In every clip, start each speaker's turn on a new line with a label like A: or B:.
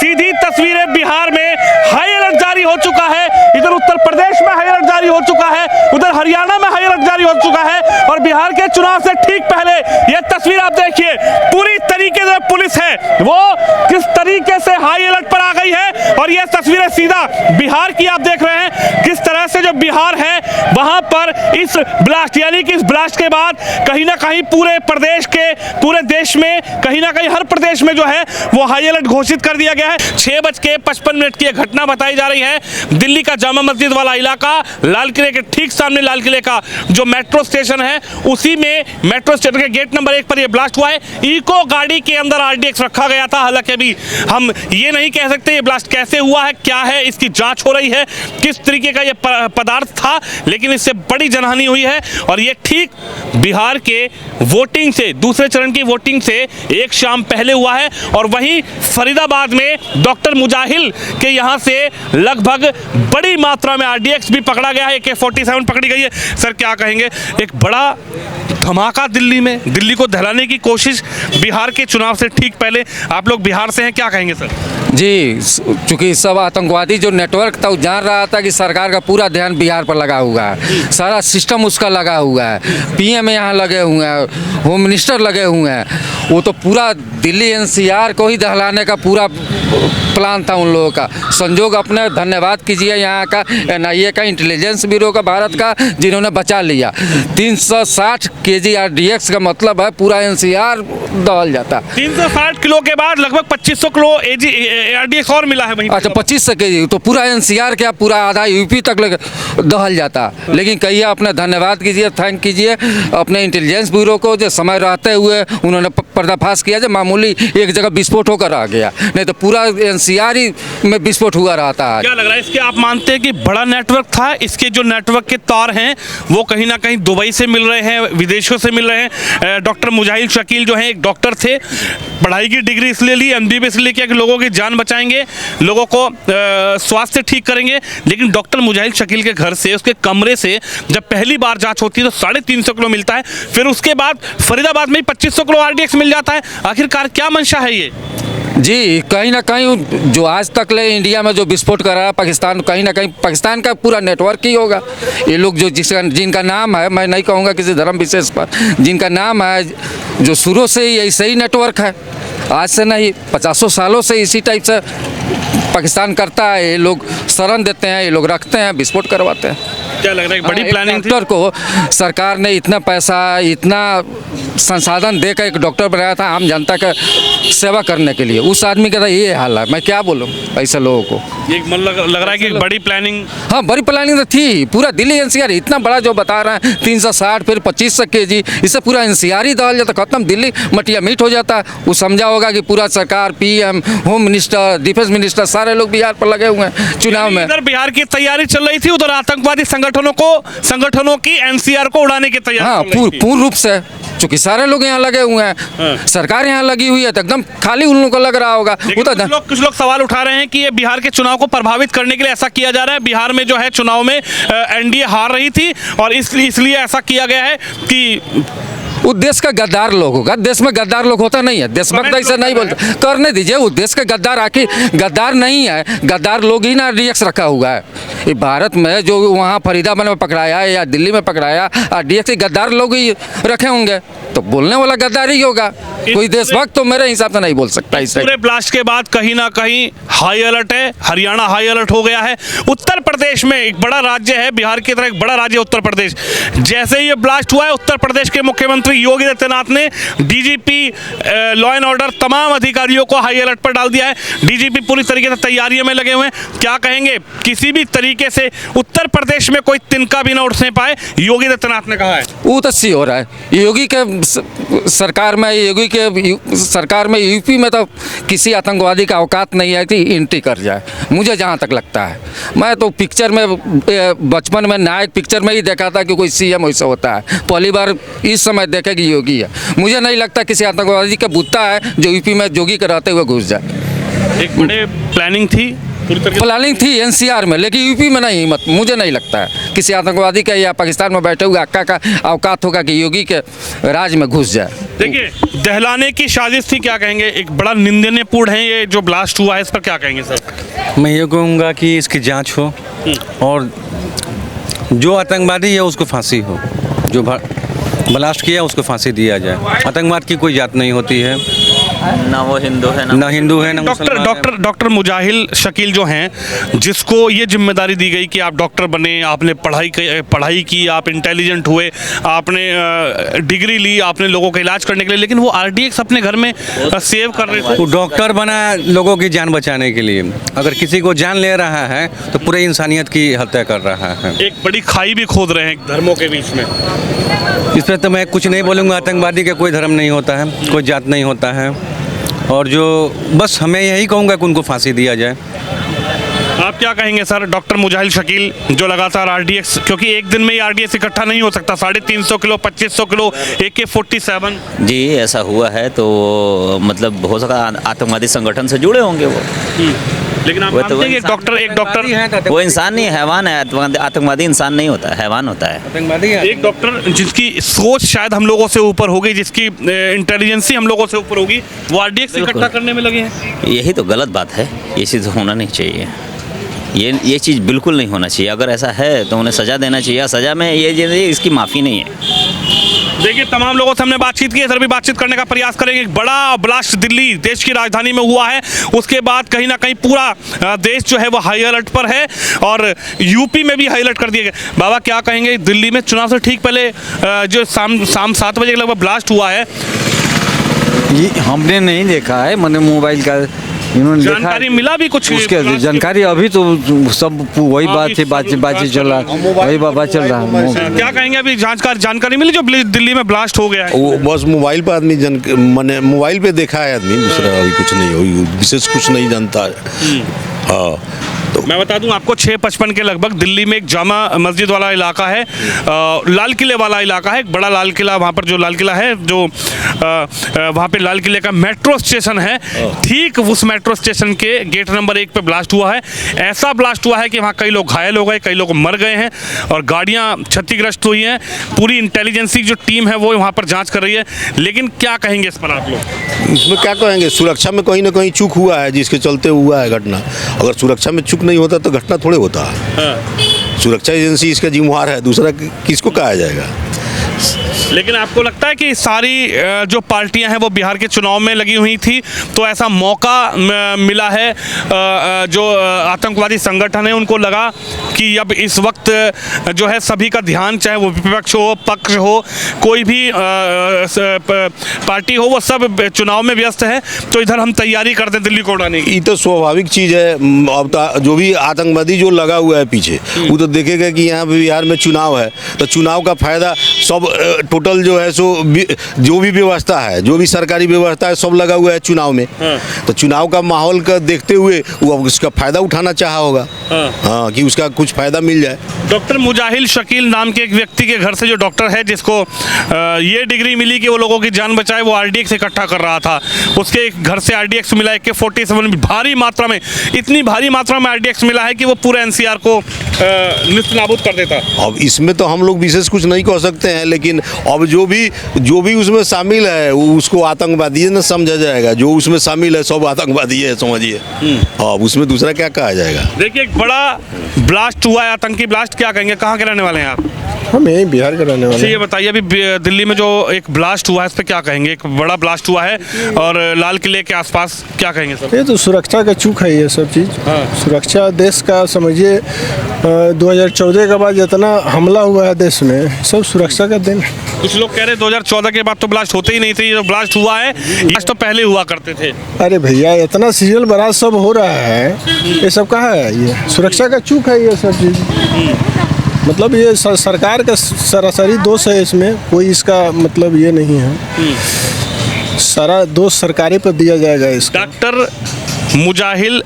A: सीधी तस्वीरें बिहार में high alert जारी हो चुका है, इधर उत्तर प्रदेश में हाई अलर्ट जारी हो चुका है, उधर हरियाणा में हाई अलर्ट जारी हो चुका है। और बिहार के चुनाव से ठीक पहले यह तस्वीर आप देखिए, पूरी तरीके से पुलिस है वो किस तरीके से हाई अलर्ट पर आ गई है। और यह तस्वीरें सीधा बिहार की आप देख रहे हैं, किस तरह से जो बिहार है वहां पर इस ब्लास्ट यानी कि इस ब्लास्ट के बाद कहीं ना कहीं पूरे प्रदेश के पूरे देश में कहीं ना कहीं हर प्रदेश में जो है वो हाई अलर्ट घोषित कर दिया गया है। 6:55 की यह घटना बताई जा रही है, दिल्ली का जामा मस्जिद वाला इलाका, लाल किले के ठीक सामने लाल किले का जो मेट्रो स्टेशन है उसी में मेट्रो स्टेशन के गेट नंबर 1 पर यह ब्लास्ट हुआ है। इको गाड़ी के अंदर आरडीएक्स रखा गया था। हालांकि अभी हम ये नहीं कह सकते ये ब्लास्ट कैसे हुआ है, क्या है, इसकी जांच हो रही है, किस तरीके का यह पदार्थ था, लेकिन इससे बड़ी जनहानि हुई है। और ये ठीक बिहार के वोटिंग से, दूसरे चरण की वोटिंग से एक शाम पहले हुआ है। और वहीं फरीदाबाद में डॉक्टर मुजाहिल के यहाँ से लगभग बड़ी मात्रा में आरडीएक्स भी पकड़ा गया है, AK-47 पकड़ी गई है। सर क्या कहेंगे, एक बड़ा धमाका दिल्ली में, दिल्ली को दहलाने की कोशिश बिहार के चुनाव से ठीक पहले, आप लोग बिहार से हैं, क्या कहेंगे सर?
B: जी, चूँकि सब आतंकवादी जो नेटवर्क था वो जान रहा था कि सरकार का पूरा ध्यान बिहार पर लगा हुआ है, सारा सिस्टम उसका लगा हुआ है, PM यहाँ लगे हुए हैं, होम मिनिस्टर लगे हुए हैं, वो तो पूरा दिल्ली NCR को ही दहलाने का पूरा प्लान था उन लोगों का। संजोग अपने धन्यवाद कीजिए यहाँ का NIA का, इंटेलिजेंस ब्यूरो का भारत का, जिन्होंने बचा लिया। 360 kg RDX का मतलब है पूरा NCR दहल जाता।
A: 360 किलो के बाद लगभग 2500 किलो RDX और मिला है वहीं।
B: अच्छा, 2500 kg तो पूरा NCR क्या पूरा आधा UP तक दहल जाता। लेकिन कहिए अपने धन्यवाद कीजिए, थैंक कीजिए अपने इंटेलिजेंस ब्यूरो को, जो समय रहते हुए उन्होंने पर्दाफाश किया, जो मामूली एक जगह विस्फोट होकर आ गया, नहीं तो पूरा NCR ही में विस्फोट हुआ रहता है।
A: क्या लग रहा है इसके, आप मानते हैं कि बड़ा नेटवर्क था, इसके जो नेटवर्क के तार हैं वो कहीं ना कहीं दुबई से मिल रहे हैं, विदेशों से मिल रहे हैं। डॉक्टर मुजाहिल शकील जो है एक डॉक्टर थे, पढ़ाई की डिग्री इसलिए ली, MBBS इसलिए किया कि लोगों की जान बचाएंगे, लोगों को स्वास्थ्य ठीक करेंगे। लेकिन डॉक्टर मुजाहिल शकील के घर से, उसके कमरे से जब पहली बार जांच होती है तो 350 किलो मिलता है, फिर उसके बाद फरीदाबाद में 2500 किलो RDX मिल जाता है। आखिरकार क्या मंशा है ये?
B: जी, कहीं ना कहीं जो आज तक ले इंडिया में जो विस्फोट कर रहा है पाकिस्तान, कहीं ना कहीं पाकिस्तान का पूरा नेटवर्क ही होगा। ये लोग जो जिनका नाम है, मैं नहीं कहूँगा किसी धर्म विशेष पर, जिनका नाम है, जो शुरू से ही ऐसे ही नेटवर्क है, आज से नहीं 50 सालों से इसी टाइप से पाकिस्तान करता है। ये लोग शरण देते हैं, ये लोग रखते हैं, विस्फोट करवाते हैं।
A: क्या लग रहा है बड़ी प्लानिंग थी?
B: डॉक्टर को सरकार ने इतना पैसा, इतना संसाधन देकर एक डॉक्टर बनाया था आम जनता का सेवा करने के लिए। उस आदमी का तो ये हाल है, मैं क्या बोलूँ ऐसे लोगों को।
A: ये लग रहा है कि बड़ी प्लानिंग।
B: हाँ, बड़ी प्लानिंग तो थी। पूरा दिल्ली NCR इतना बड़ा जो बता रहे हैं, 360 फिर 2500 kg, इससे पूरा NCR ही दहल जाता, खत्म, दिल्ली मटिया मीट हो जाता। वो समझा होगा कि पूरा सरकार, PM, home minister, defence minister, सारे लोग बिहार पर लगे हुए हैं चुनाव में।
A: इधर बिहार की तैयारी चल रही थी, उधर आतंकवादी संगठनों की NCR को उड़ाने की तैयारी।
B: हाँ, पूर्ण रूप से, चूँकि सारे लोग यहाँ लगे हुए हैं, सरकार यहाँ लगी हुई है, तो एकदम खाली उन लोगों को लग रहा होगा।
A: कुछ लोग सवाल उठा रहे हैं कि ये बिहार के चुनाव को प्रभावित करने के लिए ऐसा किया जा रहा है। बिहार में जो है चुनाव में NDA हार रही थी और इसलिए ऐसा किया गया है कि
B: वो देश का गद्दार लोग होगा। देश में गद्दार लोग होता नहीं है, देशभक्त ऐसा नहीं बोलते, करने दीजिए। वो देश का गद्दार आखिर गद्दार नहीं है, गद्दार लोग ही ना RDX रखा हुआ है। ये भारत में जो वहाँ फरीदाबाद में पकड़ाया है या दिल्ली में पकड़ाया, RDX गद्दार लोग ही रखे होंगे, तो बोलने वाला गद्दार ही होगा। कोई देशभक्त तो मेरे हिसाब से नहीं बोल सकता। इस
A: पूरे ब्लास्ट के बाद कहीं ना कहीं हाई अलर्ट है, हरियाणा हाई अलर्ट हो गया है। उत्तर प्रदेश में एक बड़ा राज्य है, बिहार की तरह एक बड़ा राज्य उत्तर प्रदेश, जैसे ही ये ब्लास्ट हुआ है उत्तर प्रदेश के मुख्यमंत्री योगी आदित्यनाथ ने DGP लॉ एंड ऑर्डर तमाम अधिकारियों को हाई अलर्ट पर डाल दिया है। DGP पूरी तरीके से तैयारियों में लगे हुए हैं। क्या कहेंगे, किसी भी तरीके से उत्तर प्रदेश में कोई तिनका भी ना उठने पाए, योगी आदित्यनाथ ने कहा है।
B: वो तो सी हो रहा है योगी के सरकार में, योगी के सरकार में, UP में तो किसी आतंकवादी का औकात नहीं है कि एंट्री कर जाए, मुझे जहाँ तक लगता है। मैं तो पिक्चर में, बचपन में नायक पिक्चर में ही देखा था कि कोई CM वैसा होता है, पहली बार इस समय देखे कि योगी है। मुझे नहीं लगता किसी आतंकवादी का बुत्ता है जो UP में जोगी के रहते हुए घुस जाए।
A: एक बड़े प्लानिंग थी, पूरी तरीके
B: प्लानिंग थी एनसीआर में, लेकिन यूपी में नहीं। मत मुझे नहीं लगता है किसी आतंकवादी का या पाकिस्तान में बैठे हुए अक्का का औकात होगा कि योगी के राज में घुस जाए।
A: देखिए, दहलाने की साजिश थी, क्या कहेंगे? एक बड़ा निंदनीयपूर्ण है ये जो ब्लास्ट हुआ है, इस पर क्या कहेंगे सर?
C: मैं ये कहूँगा कि इसकी जांच हो और जो आतंकवादी है उसको फांसी हो, जो ब्लास्ट किया उसको फांसी दिया जाए। आतंकवाद की कोई जात नहीं होती है,
D: ना वो हिंदू है
C: ना हिंदू है ना मुसलमान है।
A: डॉक्टर मुजाहिल शकील जो हैं, जिसको ये जिम्मेदारी दी गई कि आप डॉक्टर बने, आपने पढ़ाई की, आप इंटेलिजेंट हुए, आपने डिग्री ली, आपने लोगों का इलाज करने के लिए, लेकिन वो आरडीएक्स अपने घर में सेव कर रहे थे।
C: वो डॉक्टर बना लोगों की जान बचाने के लिए। अगर किसी को जान ले रहा है तो पूरे इंसानियत की हत्या कर रहा है।
A: एक बड़ी खाई भी खोद रहे हैं धर्मों के बीच में।
C: इस पर तो मैं कुछ नहीं बोलूँगा। आतंकवादी का कोई धर्म नहीं होता है, कोई जात नहीं होता है, और जो बस हमें यही कहूँगा कि उनको फांसी दिया जाए।
A: आप क्या कहेंगे सर? डॉक्टर मुजाहिल शकील जो लगातार आरडीएक्स, क्योंकि एक दिन में ही आरडीएक्स इकट्ठा नहीं हो सकता, 350 किलो 2500 किलो AK-47।
D: जी ऐसा हुआ है तो मतलब हो सका आतंकवादी संगठन से जुड़े होंगे वो।
A: लेकिन आप
D: वो तो
A: मानते हैं कि एक डॉक्टर
D: वो इंसान नहीं, हैवान है। आतंकवादी इंसान नहीं होता है, हैवान होता है।
C: आतंकवादी
A: एक डॉक्टर जिसकी सोच शायद हम लोगों से ऊपर होगी, जिसकी इंटेलिजेंसी हम लोगों से ऊपर होगी, वो आरडीएक्स इकट्ठा करने में लगे हैं।
D: यही तो गलत बात है, ये चीज़ होना नहीं चाहिए। ये चीज़ बिल्कुल नहीं होना चाहिए। अगर ऐसा है तो उन्हें सज़ा देना चाहिए। सज़ा में ये इसकी माफ़ी नहीं है।
A: देखिए, तमाम लोगों से हमने बातचीत की है, सर भी बातचीत करने का प्रयास करेंगे। एक बड़ा ब्लास्ट दिल्ली देश की राजधानी में हुआ है, उसके बाद कहीं ना कहीं पूरा देश जो है वो हाई अलर्ट पर है और यूपी में भी हाई अलर्ट कर दिया गया। बाबा क्या कहेंगे? दिल्ली में चुनाव से ठीक पहले जो शाम 7 बजे के लगभग ब्लास्ट हुआ है,
E: ये हमने नहीं देखा है, मैंने मोबाइल का इन्होंने
A: जानकारी मिला भी कुछ?
E: उसके जानकारी अभी तो सब वही बात है, बातचीत चल रहा है, वही बात चल रहा है।
A: क्या कहेंगे? अभी जानकारी मिली जो दिल्ली में ब्लास्ट हो गया है?
F: वो बस मोबाइल पर आदमी मैंने मोबाइल पे देखा है आदमी, दूसरा अभी कुछ नहीं, विशेष कुछ नहीं जानता है। हाँ, तो
A: मैं बता दूं आपको 6:55 के लगभग दिल्ली में एक जामा मस्जिद वाला इलाका है, लाल किले वाला इलाका है, एक बड़ा लाल किला, वहाँ पर जो लाल किला है, जो वहाँ पे लाल किले का मेट्रो स्टेशन है, ठीक उस मेट्रो स्टेशन के गेट नंबर 1 पे ब्लास्ट हुआ है। ऐसा ब्लास्ट हुआ है कि वहाँ कई लोग घायल हो गए, कई लोग मर गए हैं और गाड़ियाँ क्षतिग्रस्त हुई हैं। पूरी इंटेलिजेंसी जो टीम है वो वहाँ पर जाँच कर रही है। लेकिन क्या कहेंगे इस पर आप लोग?
F: इसमें क्या कहेंगे? सुरक्षा में कहीं ना कहीं चूक हुआ है, जिसके चलते हुआ है घटना। अगर सुरक्षा में चूक नहीं होता तो घटना थोड़े होता है। सुरक्षा एजेंसी इसका जिम्मेवार है, दूसरा किसको कहा जाएगा?
A: लेकिन आपको लगता है कि सारी जो पार्टियां हैं वो बिहार के चुनाव में लगी हुई थी, तो ऐसा मौका मिला है जो आतंकवादी संगठन है उनको लगा कि अब इस वक्त जो है सभी का ध्यान, चाहे वो विपक्ष हो, पक्ष हो, कोई भी पार्टी हो, वो सब चुनाव में व्यस्त है, तो इधर हम तैयारी करते दिल्ली को उड़ाने की।
F: ये तो स्वाभाविक चीज़ है। अब तो जो भी आतंकवादी जो लगा हुआ है पीछे, वो तो देखेगा कि यहाँ बिहार में चुनाव है, तो चुनाव का फायदा सब टोटल जो है सो जो भी व्यवस्था है, जो भी सरकारी व्यवस्था है, सब लगा हुआ है चुनाव में। तो चुनाव का माहौल का देखते हुए वो उसका फायदा उठाना चाहा होगा। हाँ, कि उसका कुछ फायदा मिल जाए।
A: डॉक्टर मुजाहिल शकील नाम के एक व्यक्ति के घर से जो डॉक्टर है, जिसको ये डिग्री मिली कि वो लोगों की जान बचाए, वो आरडीएक्स इकट्ठा कर रहा था। उसके घर से आरडीएक्स मिला AK-47 भारी मात्रा में, इतनी भारी मात्रा में आरडीएक्स मिला है कि वो पूरे एनसीआर को निस्तनाबूद कर देता।
F: अब इसमें तो हम लोग विशेष कुछ नहीं कह सकते हैं, लेकिन अब जो भी उसमें शामिल है उसको आतंकवादी न समझा जाएगा। जो उसमें शामिल है सब आतंकवादी है, समझिए। अब उसमें दूसरा क्या कहा जाएगा?
A: देखिए, एक बड़ा ब्लास्ट हुआ है, आतंकी ब्लास्ट। क्या कहेंगे? कहाँ के रहने वाले हैं आप?
G: हम यही बिहार के रहने वाले
A: हैं। ये बताइए, अभी दिल्ली में जो एक ब्लास्ट हुआ है, इस पर क्या कहेंगे? एक बड़ा ब्लास्ट हुआ है और लाल किले के आसपास, क्या कहेंगे सर?
G: ये तो सुरक्षा का चूक है, ये सब चीज़। सुरक्षा देश का समझिए 2014 के बाद जितना हमला हुआ है देश में, सब सुरक्षा का दिन।
A: कुछ लोग कह रहे 2014 के बाद तो ब्लास्ट होते ही नहीं थे, ये जो ब्लास्ट हुआ है ब्लास्ट तो पहले हुआ करते थे।
G: अरे भैया, इतना सीजन बरात सब हो रहा है, ये सब कहाँ है? ये सुरक्षा का चूक है, ये सब चीज़। मतलब ये सरकार का सरासरी दोष है, इसमें कोई इसका मतलब ये नहीं है। सारा दोष सरकारी पर दिया जाएगा इसका।
A: डॉक्टर मुजाहिल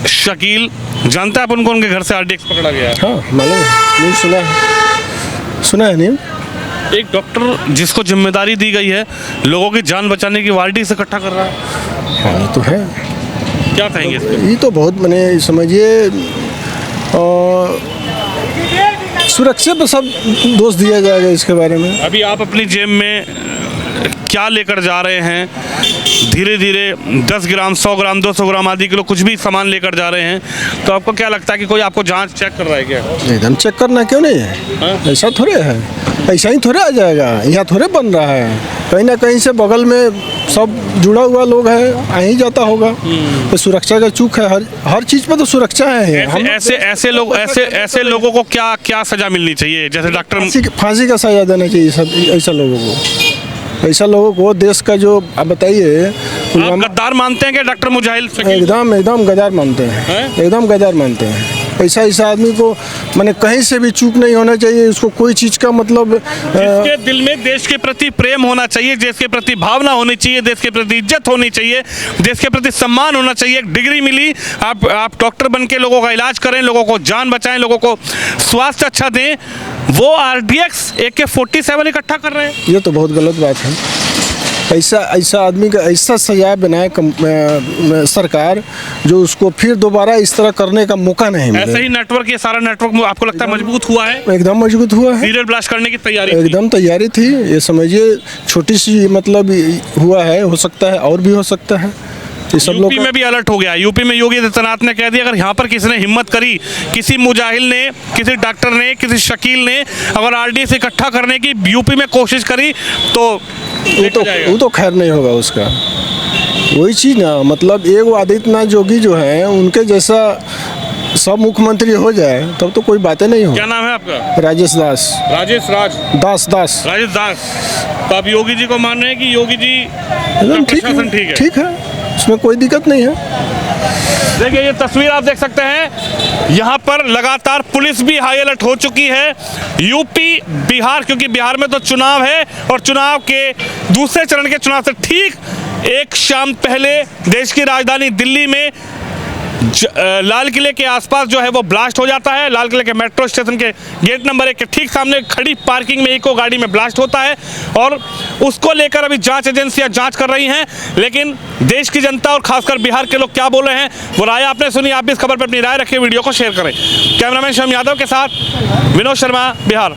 A: शकील, जानते हैं आप उनको? उनके घर से आरडीएक्स पकड़ा गया।
G: हाँ, मालूम है, नहीं सुना है नहीं।
A: एक डॉक्टर जिसको जिम्मेदारी दी गई है लोगों की जान बचाने की, आरडीएक्स इकट्ठा कर रहा है।
G: हाँ, ये तो है।
A: क्या कहेंगे इस पे?
G: ये तो बहुत मैंने समझिए सुरक्षा पर सब दोष दिया जाएगा इसके बारे में।
A: अभी आप अपनी जेब में क्या लेकर जा रहे हैं? धीरे धीरे 10 ग्राम, 100 ग्राम, 200 ग्राम आदि किलो कुछ भी सामान लेकर जा रहे हैं, तो आपको क्या लगता है कि कोई आपको जांच चेक कर रहा है क्या?
G: एकदम चेक करना क्यों नहीं है? ऐसा थोड़े है, ऐसा ही थोड़े आ जाएगा, यहाँ थोड़े बन रहा है। कहीं ना कहीं से बगल में सब जुड़ा हुआ लोग है, आ ही जाता होगा। तो सुरक्षा का चूक है, हर चीज़ पर तो सुरक्षा है। हम
A: ऐसे लोगों को क्या क्या सजा मिलनी चाहिए? जैसे डॉक्टर
G: फांसी का सजा देना चाहिए सब ऐसा लोगों को। ऐसा लोगों को देश का जो आप बताइए,
A: आप गद्दार मानते हैं कि डॉक्टर मुजाहिल?
G: एकदम गद्दार मानते हैं, एकदम गद्दार मानते हैं। ऐसा आदमी को मैंने कहीं से भी चूक नहीं होना चाहिए। उसको कोई चीज़ का मतलब
A: जिसके दिल में देश के प्रति प्रेम होना चाहिए, देश के प्रति भावना होनी चाहिए, देश के प्रति इज्जत होनी चाहिए, देश के प्रति सम्मान होना चाहिए। एक डिग्री मिली, आप डॉक्टर बन के लोगों का इलाज करें, लोगों को जान बचाएं, लोगों को स्वास्थ्य अच्छा दें, वो RDX AK-47 इकट्ठा कर रहे हैं।
G: ये तो बहुत गलत बात है। ऐसा आदमी का ऐसा सजा बनाए सरकार, जो उसको फिर दोबारा इस तरह करने का मौका नहीं मिले।
A: ऐसे ही नेटवर्क, ये सारा नेटवर्क आपको लगता है मजबूत हुआ है?
G: एकदम मजबूत हुआ है।
A: सीरियल ब्लास्ट करने की तैयारी
G: एकदम तैयारी थी। ये समझिए छोटी सी मतलब हुआ है, हो सकता है और भी हो सकता है। सब
A: यूपी में भी अलर्ट हो गया। यूपी में योगी आदित्यनाथ ने कह दिया, अगर यहाँ पर किसी ने हिम्मत करी, किसी मुजाहिल ने, किसी डॉक्टर ने, किसी शकील ने अगर RDX इकट्ठा करने की यूपी में कोशिश करी, तो
G: वो तो खैर नहीं होगा उसका। वही चीज़ ना, मतलब एक आदित्यनाथ योगी जो है, उनके जैसा सब मुख्यमंत्री हो जाए तब तो कोई बातें नहीं हो।
A: क्या नाम है आपका?
G: राजेश दास।
A: राजेश दास। तो आप योगी जी को मान रहे हैं कि योगी जी
G: एकदम ठीक है, इसमें कोई दिक्कत नहीं है।
A: देखिए ये तस्वीर आप देख सकते हैं, यहाँ पर लगातार पुलिस भी हाई अलर्ट हो चुकी है। यूपी, बिहार, क्योंकि बिहार में तो चुनाव है और चुनाव के दूसरे चरण के चुनाव से ठीक एक शाम पहले देश की राजधानी दिल्ली में लाल किले के आसपास जो है वो ब्लास्ट हो जाता है। लाल किले के मेट्रो स्टेशन के गेट नंबर 1 के ठीक सामने खड़ी पार्किंग में इको गाड़ी में ब्लास्ट होता है और उसको लेकर अभी जांच एजेंसियां जांच कर रही हैं। लेकिन देश की जनता और खासकर बिहार के लोग क्या बोल रहे हैं वो राय आपने सुनी। आप भी इस खबर पर अपनी राय रखिए, वीडियो को शेयर करें। कैमरामैन श्याम यादव के साथ विनोद शर्मा, बिहार।